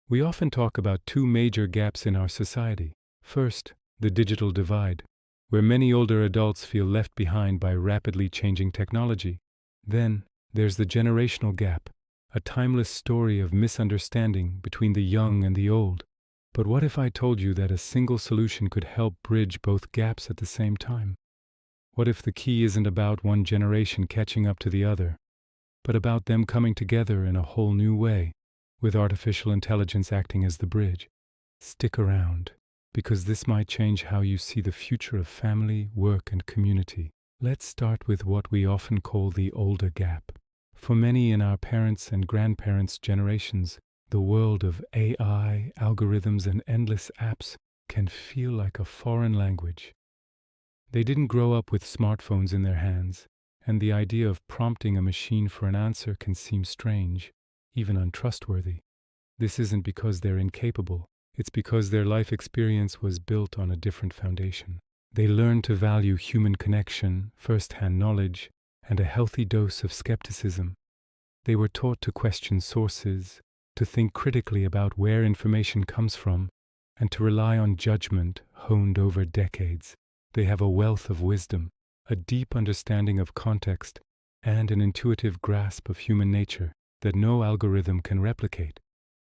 We often talk about two major gaps in our society. First, the digital divide, where many older adults feel left behind by rapidly changing technology. Then, there's the generational gap, a timeless story of misunderstanding between the young and the old. But what if I told you that a single solution could help bridge both gaps at the same time? What if the key isn't about one generation catching up to the other, but about them coming together in a whole new way, with artificial intelligence acting as the bridge? Stick around, because this might change how you see the future of family, work, and community. Let's start with what we often call the older gap. For many in our parents' and grandparents' generations, the world of AI, algorithms, and endless apps can feel like a foreign language. They didn't grow up with smartphones in their hands, and the idea of prompting a machine for an answer can seem strange, even untrustworthy. This isn't because they're incapable, it's because their life experience was built on a different foundation. They learned to value human connection, first-hand knowledge, and a healthy dose of skepticism. They were taught to question sources, to think critically about where information comes from, and to rely on judgment honed over decades. They have a wealth of wisdom, a deep understanding of context, and an intuitive grasp of human nature that no algorithm can replicate.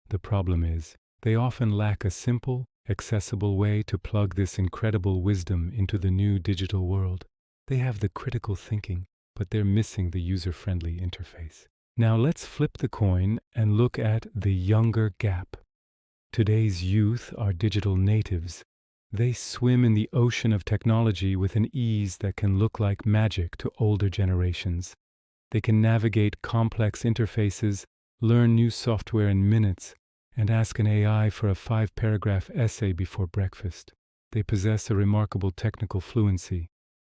The problem is, they often lack a simple, accessible way to plug this incredible wisdom into the new digital world. They have the critical thinking, but they're missing the user-friendly interface. Now let's flip the coin and look at the younger gap. Today's youth are digital natives. They swim in the ocean of technology with an ease that can look like magic to older generations. They can navigate complex interfaces, learn new software in minutes, and ask an AI for a 5-paragraph essay before breakfast. They possess a remarkable technical fluency,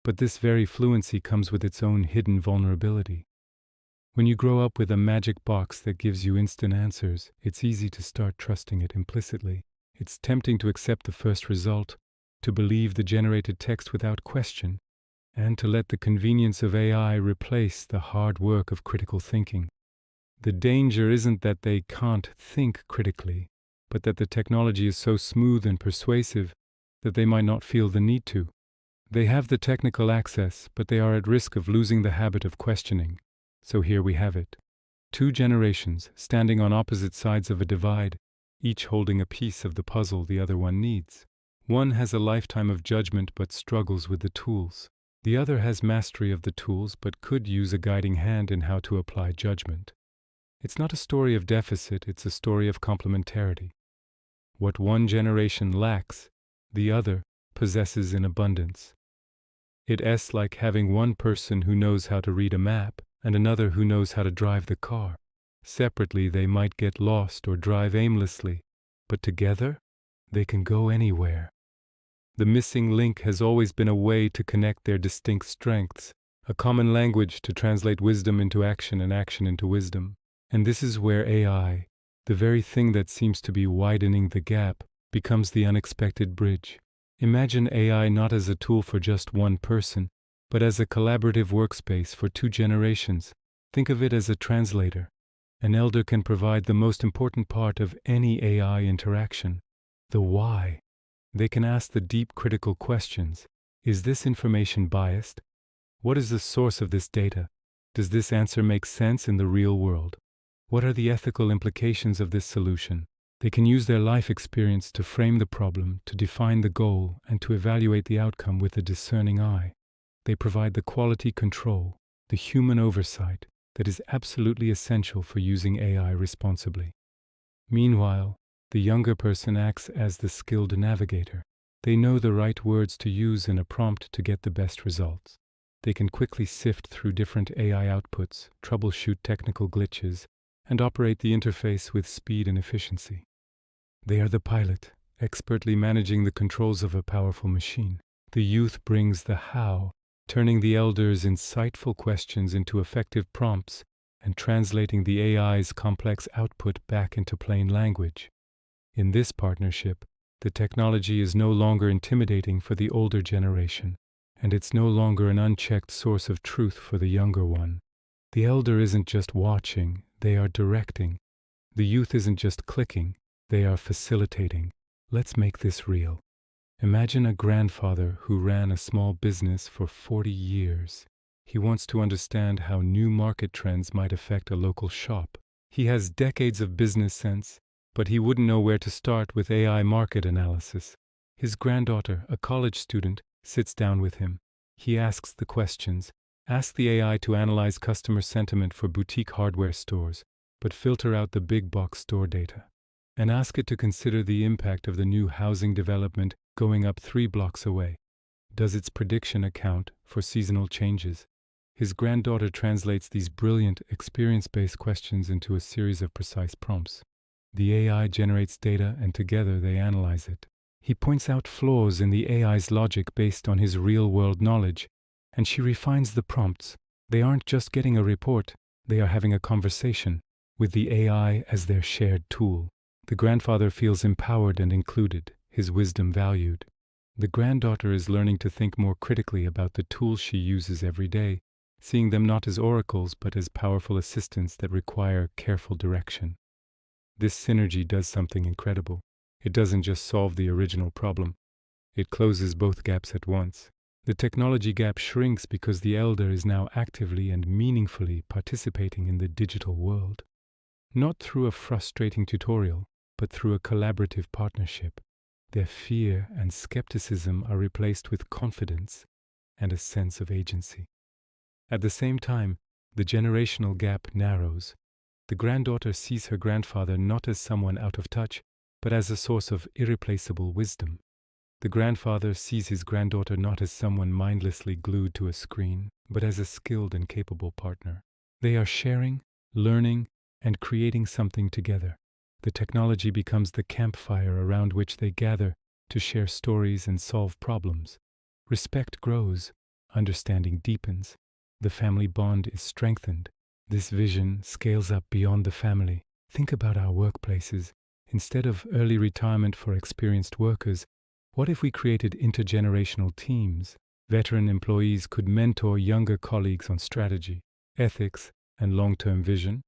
but this very fluency comes with its own hidden vulnerability. When you grow up with a magic box that gives you instant answers, it's easy to start trusting it implicitly. It's tempting to accept the first result, to believe the generated text without question, and to let the convenience of AI replace the hard work of critical thinking. The danger isn't that they can't think critically, but that the technology is so smooth and persuasive that they might not feel the need to. They have the technical access, but they are at risk of losing the habit of questioning. So here we have it. Two generations standing on opposite sides of a divide, each holding a piece of the puzzle the other one needs. One has a lifetime of judgment but struggles with the tools. The other has mastery of the tools but could use a guiding hand in how to apply judgment. It's not a story of deficit, it's a story of complementarity. What one generation lacks, the other possesses in abundance. It's like having one person who knows how to read a map and another who knows how to drive the car. Separately, they might get lost or drive aimlessly, but together, they can go anywhere. The missing link has always been a way to connect their distinct strengths, a common language to translate wisdom into action and action into wisdom. And this is where AI, the very thing that seems to be widening the gap, becomes the unexpected bridge. Imagine AI not as a tool for just one person, but as a collaborative workspace for two generations. Think of it as a translator. An elder can provide the most important part of any AI interaction, the why. They can ask the deep critical questions. Is this information biased? What is the source of this data? Does this answer make sense in the real world? What are the ethical implications of this solution? They can use their life experience to frame the problem, to define the goal, and to evaluate the outcome with a discerning eye. They provide the quality control, the human oversight that is absolutely essential for using AI responsibly. Meanwhile, the younger person acts as the skilled navigator. They know the right words to use in a prompt to get the best results. They can quickly sift through different AI outputs, troubleshoot technical glitches, and operate the interface with speed and efficiency. They are the pilot, expertly managing the controls of a powerful machine. The youth brings the how, turning the elders' insightful questions into effective prompts and translating the AI's complex output back into plain language. In this partnership, the technology is no longer intimidating for the older generation, and it's no longer an unchecked source of truth for the younger one. The elder isn't just watching, they are directing. The youth isn't just clicking, They are facilitating. Let's make this real. Imagine a grandfather who ran a small business for 40 years. He wants to understand how new market trends might affect a local shop. He has decades of business sense, but he wouldn't know where to start with AI market analysis. His granddaughter, a college student, sits down with him. He asks the questions. Ask the AI to analyze customer sentiment for boutique hardware stores, but filter out the big box store data. And ask it to consider the impact of the new housing development going up 3 blocks away. Does its prediction account for seasonal changes? His granddaughter translates these brilliant, experience-based questions into a series of precise prompts. The AI generates data and together they analyze it. He points out flaws in the AI's logic based on his real-world knowledge, and she refines the prompts. They aren't just getting a report, they are having a conversation, with the AI as their shared tool. The grandfather feels empowered and included, his wisdom valued. The granddaughter is learning to think more critically about the tools she uses every day, seeing them not as oracles but as powerful assistants that require careful direction. This synergy does something incredible. It doesn't just solve the original problem. It closes both gaps at once. The technology gap shrinks because the elder is now actively and meaningfully participating in the digital world. Not through a frustrating tutorial, but through a collaborative partnership. Their fear and skepticism are replaced with confidence and a sense of agency. At the same time, the generational gap narrows. The granddaughter sees her grandfather not as someone out of touch, but as a source of irreplaceable wisdom. The grandfather sees his granddaughter not as someone mindlessly glued to a screen, but as a skilled and capable partner. They are sharing, learning, and creating something together. The technology becomes the campfire around which they gather to share stories and solve problems. Respect grows, understanding deepens, the family bond is strengthened. This vision scales up beyond the family. Think about our workplaces. Instead of early retirement for experienced workers, what if we created intergenerational teams? Veteran employees could mentor younger colleagues on strategy, ethics, and long-term vision,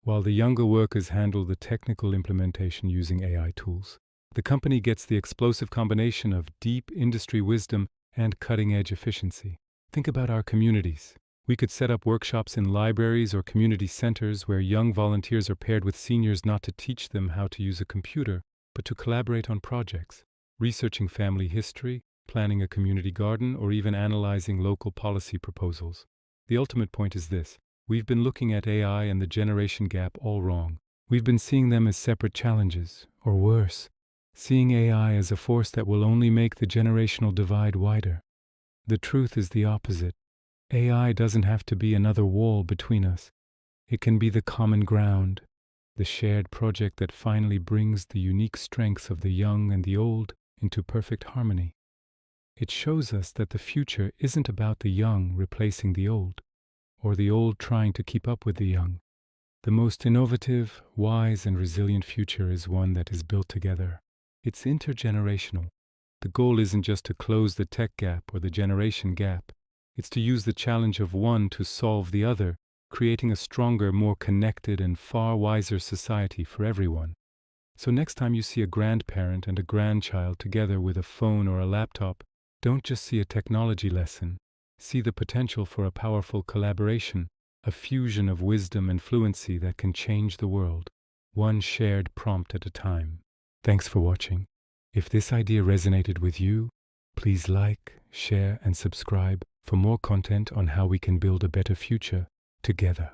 while the younger workers handle the technical implementation using AI tools. The company gets the explosive combination of deep industry wisdom and cutting-edge efficiency. Think about our communities. We could set up workshops in libraries or community centers where young volunteers are paired with seniors not to teach them how to use a computer, but to collaborate on projects, researching family history, planning a community garden, or even analyzing local policy proposals. The ultimate point is this. We've been looking at AI and the generation gap all wrong. We've been seeing them as separate challenges, or worse, seeing AI as a force that will only make the generational divide wider. The truth is the opposite. AI doesn't have to be another wall between us. It can be the common ground, the shared project that finally brings the unique strengths of the young and the old into perfect harmony. It shows us that the future isn't about the young replacing the old, or the old trying to keep up with the young. The most innovative, wise, and resilient future is one that is built together. It's intergenerational. The goal isn't just to close the tech gap or the generation gap. It's to use the challenge of one to solve the other, creating a stronger, more connected, and far wiser society for everyone. So next time you see a grandparent and a grandchild together with a phone or a laptop, don't just see a technology lesson. See the potential for a powerful collaboration, a fusion of wisdom and fluency that can change the world, one shared prompt at a time. Thanks for watching. If this idea resonated with you, please like, share, and subscribe for more content on how we can build a better future together.